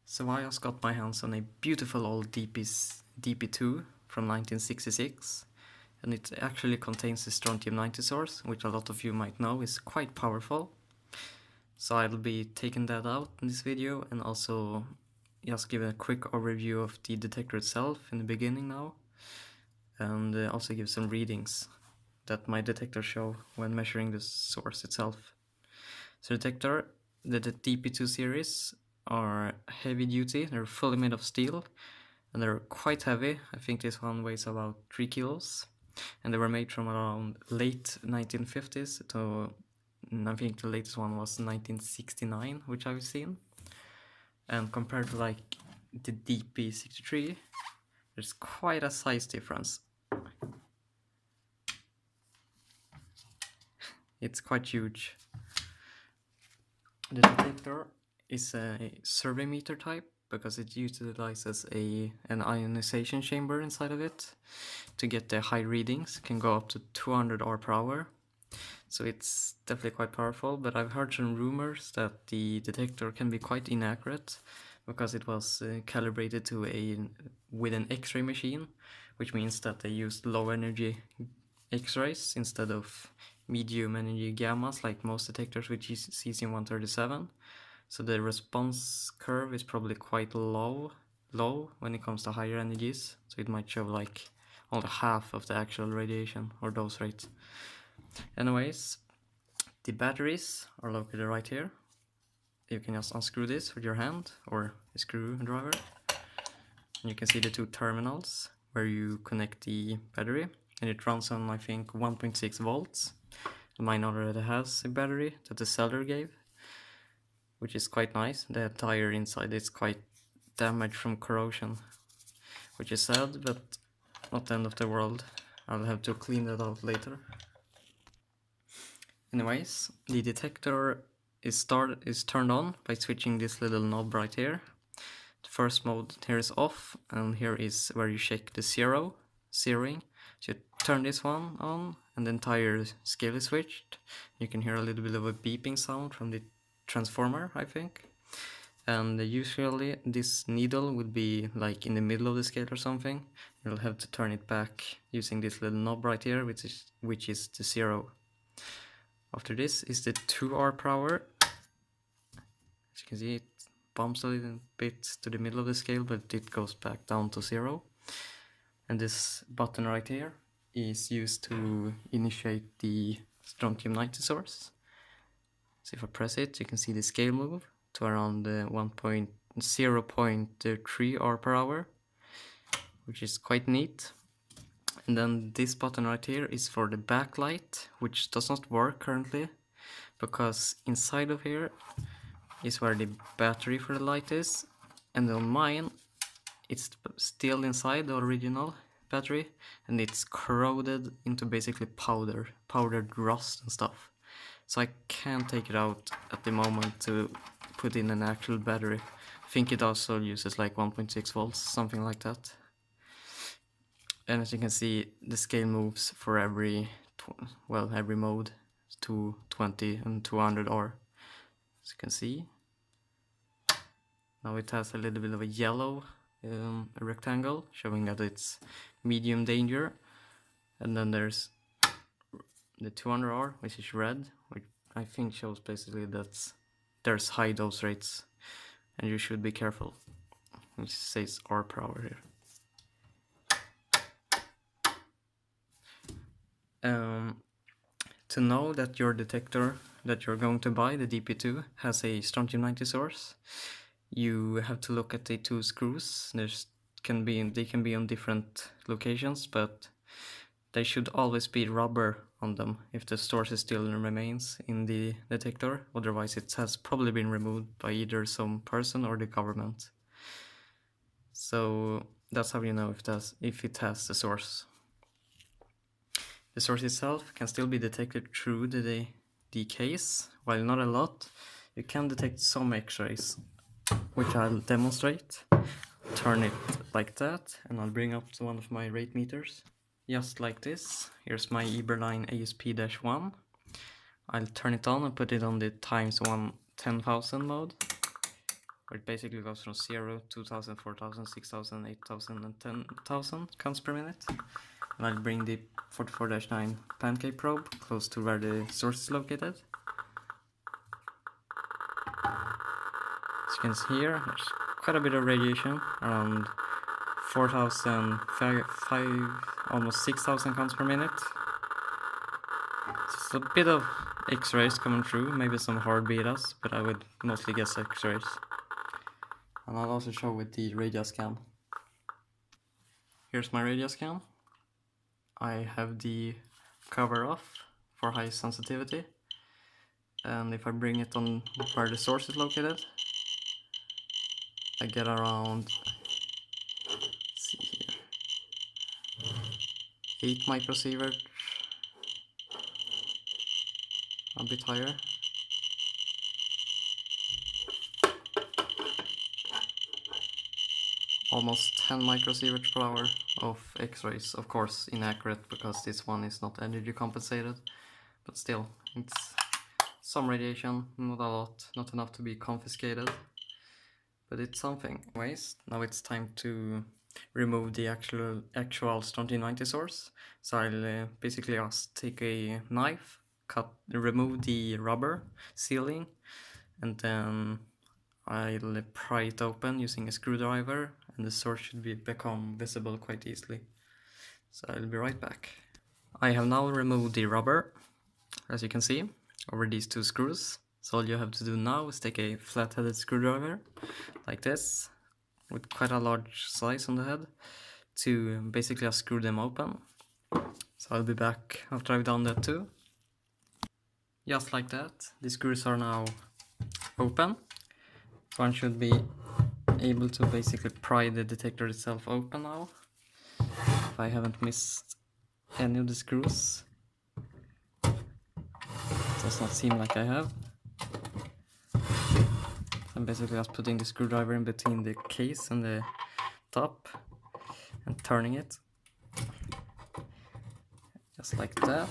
So I just got my hands on a beautiful old DP-2 from 1966, and it actually contains the Strontium-90 source, which a lot of you might know is quite powerful. So I'll be taking that out in this video and also just give a quick overview of the detector itself in the beginning now, and also give some readings that my detector show when measuring the source itself. So the DP-2 series are heavy duty, they're fully made of steel, and they're quite heavy. I think this one weighs about 3 kilos, and they were made from around late 1950s to, I think the latest one was 1969, which I've seen. And compared to like the DP-63, there's quite a size difference. It's quite huge. The detector is a survey meter type because it utilizes an ionization chamber inside of it to get the high readings. It can go up to 200 R/hour, so it's definitely quite powerful. But I've heard some rumors that the detector can be quite inaccurate because it was calibrated to with an X-ray machine, which means that they used low energy X-rays instead of medium energy gammas like most detectors with cesium-137. So the response curve is probably quite low when it comes to higher energies. So it might show like only half of the actual radiation or dose rate. Anyways, the batteries are located right here. You can just unscrew this with your hand or a screwdriver. And you can see the two terminals where you connect the battery, and it runs on, I think, 1.6 volts. Mine already has a battery that the seller gave, which is quite nice. The tire inside is quite damaged from corrosion, which is sad, but not the end of the world. I'll have to clean that out later. Anyways, the detector is turned on by switching this little knob right here. The first mode here is off, and here is where you check the zeroing. So you turn this one on, and the entire scale is switched. You can hear a little bit of a beeping sound from the transformer, I think. And usually this needle would be like in the middle of the scale or something. You'll have to turn it back using this little knob right here, which is the 0. After this is the 2 R/hour. As you can see, it bumps a little bit to the middle of the scale, but it goes back down to 0. And this button right here is used to initiate the Strontium-90 source. So if I press it, you can see the scale move to around 0.3 R/hour, which is quite neat. And then this button right here is for the backlight, which does not work currently, because inside of here is where the battery for the light is, and on mine it's still inside the original battery, and it's corroded into basically powdered rust and stuff. So I can't take it out at the moment to put in an actual battery. I think it also uses like 1.6 volts, something like that. And as you can see, the scale moves for every mode to 20 and 200 R. As you can see, now it has a little bit of a yellow rectangle showing that it's medium danger, and then there's the 200 R, which is red, which I think shows basically that there's high dose rates and you should be careful. It says R/hour here. To know that your detector that you're going to buy, the DP-2, has a Strontium-90 source, you have to look at the two screws. They can be on different locations, but they should always be rubber on them if the source still remains in the detector. Otherwise it has probably been removed by either some person or the government. So that's how you know if it has the source. The source itself can still be detected through the case. While not a lot, you can detect some X-rays, which I'll demonstrate. Turn it like that, and I'll bring up to one of my rate meters. Just like this. Here's my Eberline ASP-1. I'll turn it on and put it on the ×1 10,000 mode. where it basically goes from 0, 2000, 4000, 6000, 8000 and 10,000 counts per minute. And I'll bring the 44-9 Pancake probe close to where the source is located. As you can see here, there's quite a bit of radiation, around 4000, almost 6000 counts per minute. Just a bit of X-rays coming through, maybe some hard betas, but I would mostly guess X-rays. And I'll also show with the radio scan. Here's my radio scan. I have the cover off for high sensitivity, and if I bring it on where the source is located, I get around, let's see here, 8 microsievert, a bit higher. Almost 10 microsievert per hour of X-rays, of course inaccurate because this one is not energy compensated, but still, it's some radiation, not a lot, not enough to be confiscated, but it's something. Anyways, now it's time to remove the actual Strontium-90 source. So I'll basically just take a knife, remove the rubber sealing, and then I'll pry it open using a screwdriver, and the source should become visible quite easily. So I'll be right back. I have now removed the rubber, as you can see, over these two screws. So all you have to do now is take a flat-headed screwdriver, like this, with quite a large size on the head, to basically just screw them open. So I'll be back after I've done that too. Just like that, the screws are now open. One should be able to basically pry the detector itself open now, if I haven't missed any of the screws. It does not seem like I have. I'm basically just putting the screwdriver in between the case and the top and turning it, just like that.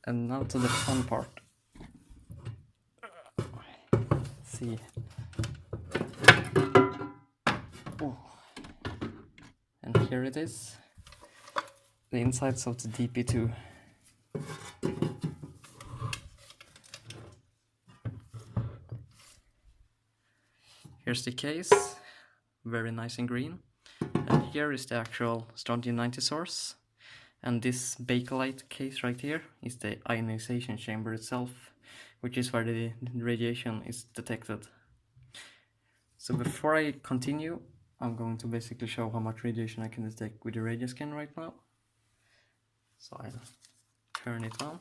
And now to the fun part. See. Oh. And here it is, the insides of the DP-2. Here's the case, very nice and green, and here is the actual Strontium-90 source, and this bakelite case right here is the ionization chamber itself, which is where the radiation is detected. So before I continue, I'm going to basically show how much radiation I can detect with the radio scan right now. So I'll turn it on.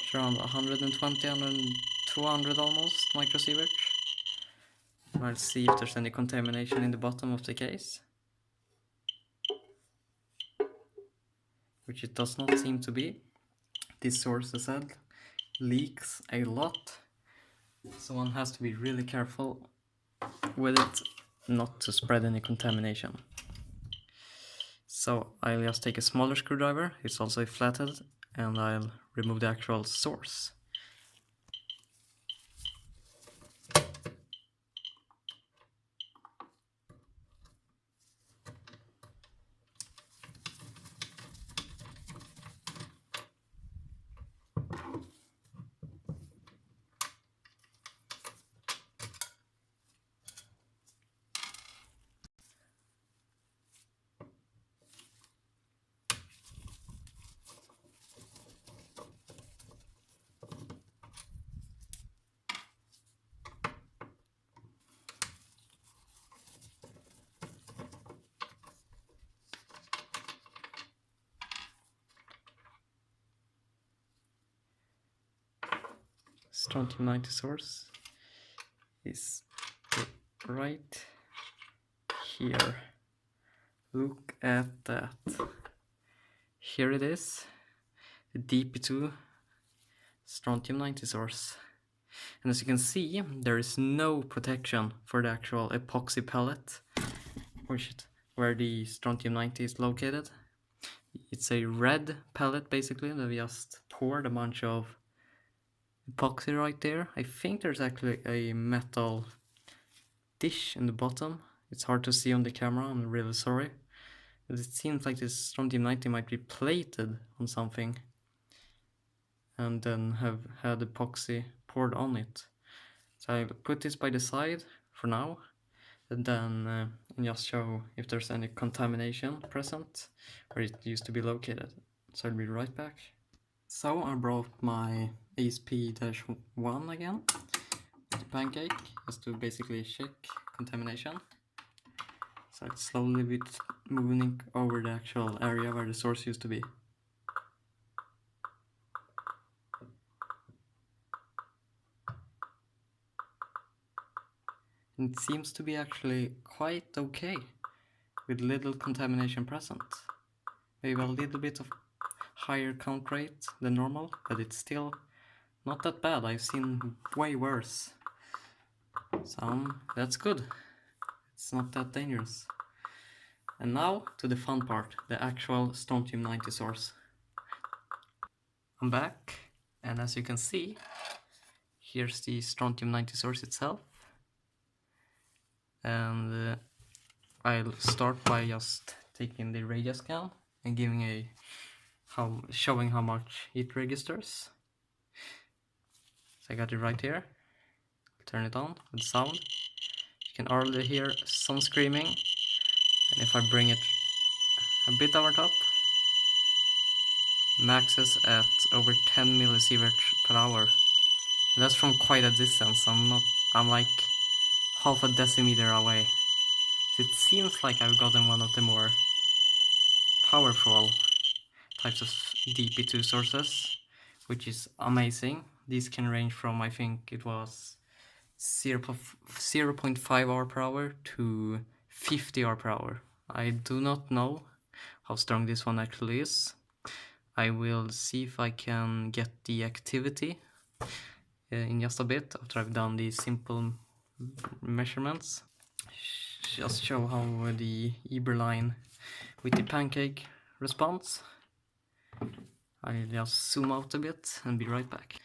It's around 120, 200 almost microsievert. I'll see if there's any contamination in the bottom of the case, which it does not seem to be. This source, as I said, leaks a lot, so one has to be really careful with it not to spread any contamination. So I'll just take a smaller screwdriver, it's also flattened, and I'll remove the actual source. Strontium-90 source is right here. Look at that. Here it is, the DP-2 Strontium-90 source. And as you can see, there is no protection for the actual epoxy pellet, where the Strontium-90 is located. It's a red pellet basically that we just poured a bunch of epoxy right there. I think there's actually a metal dish in the bottom. It's hard to see on the camera, I'm really sorry. But it seems like this Strontium-90 might be plated on something and then have had epoxy poured on it. So I'll put this by the side for now, and then just show if there's any contamination present where it used to be located. So I'll be right back. So I brought my ASP-1 again to Pancake just to basically check contamination. So it's slowly bit moving over the actual area where the source used to be. And it seems to be actually quite okay, with little contamination present. Maybe a little bit of higher count rate than normal, but it's still not that bad. I've seen way worse. So that's good. It's not that dangerous. And now to the fun part, the actual Strontium-90 source. I'm back, and as you can see, here's the Strontium-90 source itself. And I'll start by just taking the radius scan and giving showing how much it registers. So I got it right here. Turn it on with sound. You can already hear some screaming, and if I bring it a bit over top, maxes at over 10 millisieverts per hour. And that's from quite a distance. I'm like half a decimeter away. So it seems like I've gotten one of the more powerful types of DP-2 sources, which is amazing. These can range from, I think it was 0.5 hour per hour to 50 hour per hour. I do not know how strong this one actually is. I will see if I can get the activity in just a bit after I've done these simple measurements. Just show how the Eberline with the Pancake responds. I'll just zoom out a bit and be right back.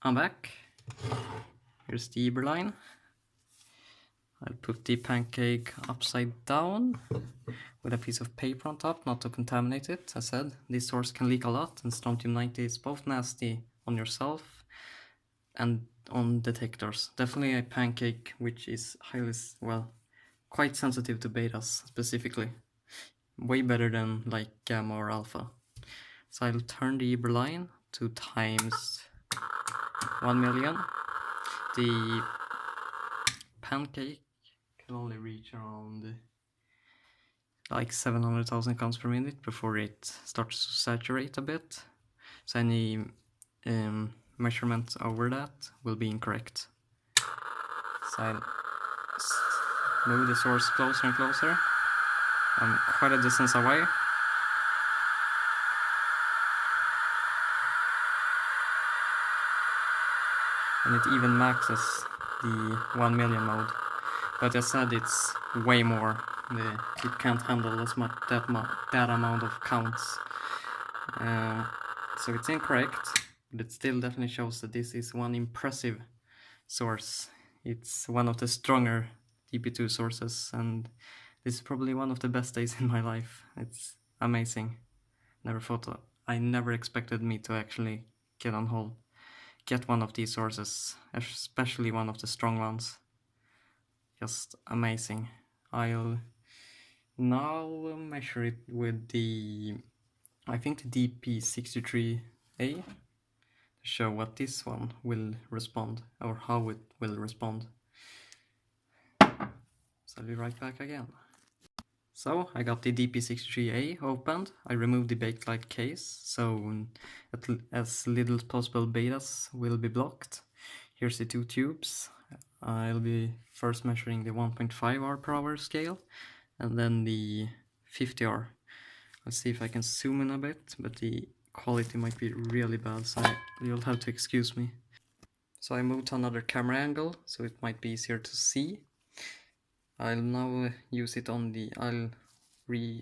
I'm back. Here's the Eberline. I'll put the Pancake upside down with a piece of paper on top, not to contaminate it. As I said, this source can leak a lot, and Strontium-90 is both nasty on yourself and on detectors. Definitely a Pancake which is highly, quite sensitive to betas specifically. Way better than like gamma or alpha. So I'll turn the Eberline to times 1 million. The Pancake can only reach around like 700,000 counts per minute before it starts to saturate a bit. So any measurement over that will be incorrect. So I'll move the source closer and closer. I'm quite a distance away. And it even maxes the 1 million mode. But as I said, it's way more. It can't handle as much that amount of counts. So it's incorrect, but it still definitely shows that this is one impressive source. It's one of the stronger DP-2 sources, and this is probably one of the best days in my life. It's amazing. I never expected me to actually get one of these sources, especially one of the strong ones. Just amazing. I'll now measure it with I think the DP-63A to show what this one will respond, or how it will respond. So I'll be right back again. So I got the DP-63A opened. I removed the bakelite case, so as little as possible betas will be blocked. Here's the two tubes. I'll be first measuring the 1.5 hour per hour scale, and then the 50 hour. Let's see if I can zoom in a bit, but the quality might be really bad, so you'll have to excuse me. So I moved to another camera angle, so it might be easier to see. I'll now use it on I'll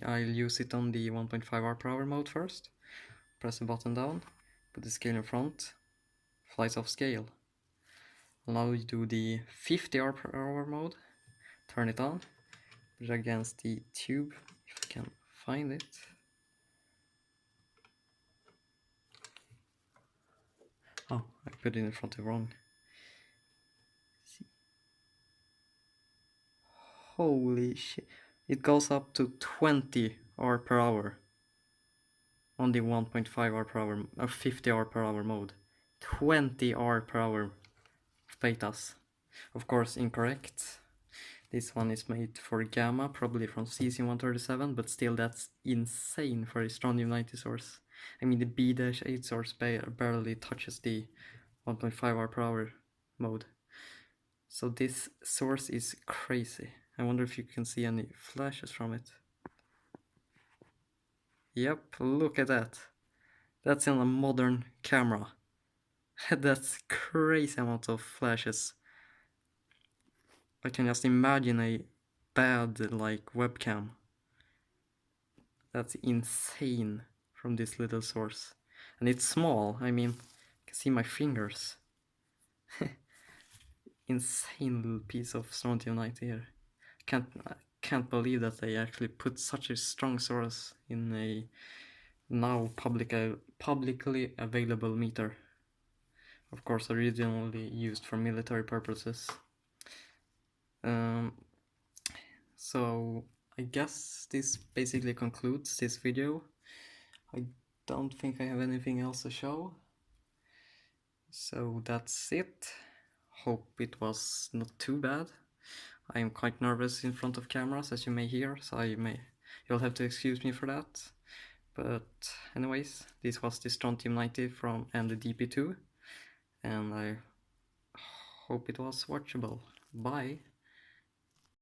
I'll use it on the 1.5 hour per hour mode first. Press the button down, put the scale in front, flies off scale. Now we do the 50 hour per hour mode, turn it on, put it against the tube, if I can find it. Oh, I put it in front of wrong. See. Holy shit. It goes up to 20 hour per hour on the 1.5 hour per hour, or 50 hour per hour mode. 20 hour per hour betas. Of course, incorrect. This one is made for gamma, probably from cesium-137, but still that's insane for a Strontium-90 source. I mean, the B-8 source barely touches the 1.5 hour per hour mode. So this source is crazy. I wonder if you can see any flashes from it. Yep, look at that. That's in a modern camera. That's crazy amount of flashes. I can just imagine a bad like webcam. That's insane from this little source. And it's small, I mean, you can see my fingers. Insane little piece of Strontium-90 here. I can't believe that they actually put such a strong source in a now publicly available meter. Of course, originally used for military purposes. So I guess this basically concludes this video. I don't think I have anything else to show. So that's it. Hope it was not too bad. I am quite nervous in front of cameras, as you may hear, so you'll have to excuse me for that. But anyways, this was the Strontium-90 and the DP-2, and I hope it was watchable. Bye!